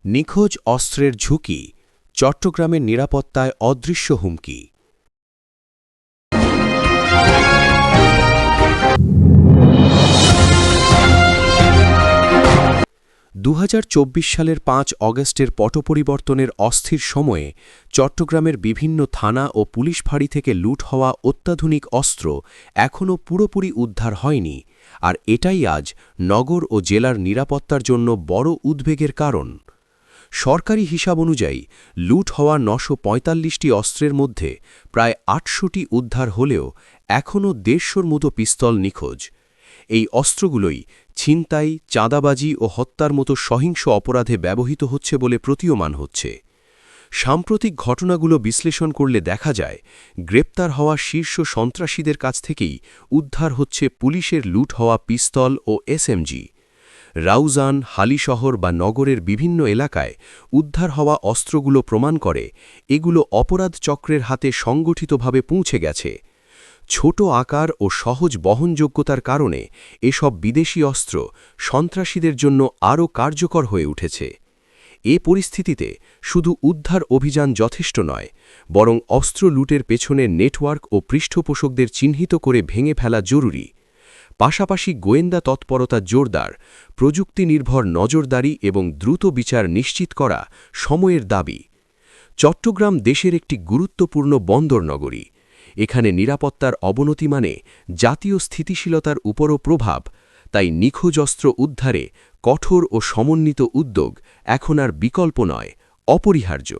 নিখোঁজ অস্ত্রের ঝুঁকি, চট্টগ্রামের নিরাপত্তায় অদৃশ্য হুমকি। ২০২৪ সালের ৫ অগাস্টের পটপরিবর্তনের অস্থির সময়ে চট্টগ্রামের বিভিন্ন থানা ও পুলিশ ফাঁড়ি থেকে লুট হওয়া অত্যাধুনিক অস্ত্র এখনও পুরোপুরি উদ্ধার হয়নি, আর এটাই আজ নগর ও জেলার নিরাপত্তার জন্য বড় উদ্বেগের কারণ। সরকারি হিসাব অনুযায়ী লুট হওয়া ৯৪৫টি অস্ত্রের মধ্যে প্রায় ৮০০টি উদ্ধার হলেও এখনও ১৫০র মতো পিস্তল নিখোঁজ। এই অস্ত্রগুলোই ছিনতাই, চাঁদাবাজি ও হত্যার মতো সহিংস অপরাধে ব্যবহৃত হচ্ছে বলে প্রতীয়মান হচ্ছে। সাম্প্রতিক ঘটনাগুলো বিশ্লেষণ করলে দেখা যায়, গ্রেপ্তার হওয়া শীর্ষ সন্ত্রাসীদের কাছ থেকেই উদ্ধার হচ্ছে পুলিশের লুট হওয়া পিস্তল ও এসএমজি। রাউজান, হালিশহর বা নগরের বিভিন্ন এলাকায় উদ্ধার হওয়া অস্ত্রগুলো প্রমাণ করে এগুলো অপরাধ চক্রের হাতে সংগঠিতভাবে পৌঁছে গেছে। ছোট আকার ও সহজ বহনযোগ্যতার কারণে এসব বিদেশি অস্ত্র সন্ত্রাসীদের জন্য আরও কার্যকর হয়ে উঠেছে। এ পরিস্থিতিতে শুধু উদ্ধার অভিযান যথেষ্ট নয়, বরং অস্ত্র লুটের পেছনে নেটওয়ার্ক ও পৃষ্ঠপোষকদের চিহ্নিত করে ভেঙে ফেলা জরুরি। পাশাপাশি গোয়েন্দা তৎপরতা জোরদার, প্রযুক্তি নির্ভর নজরদারি এবং দ্রুত বিচার নিশ্চিত করা সময়ের দাবি। চট্টগ্রাম দেশের একটি গুরুত্বপূর্ণ বন্দর নগরী। এখানে নিরাপত্তার অবনতি মানে জাতীয় স্থিতিশীলতার উপরও প্রভাব, তাই নিখোঁজ অস্ত্র উদ্ধারে কঠোর ও সমন্বিত উদ্যোগ এখন আর বিকল্প নয়, অপরিহার্য।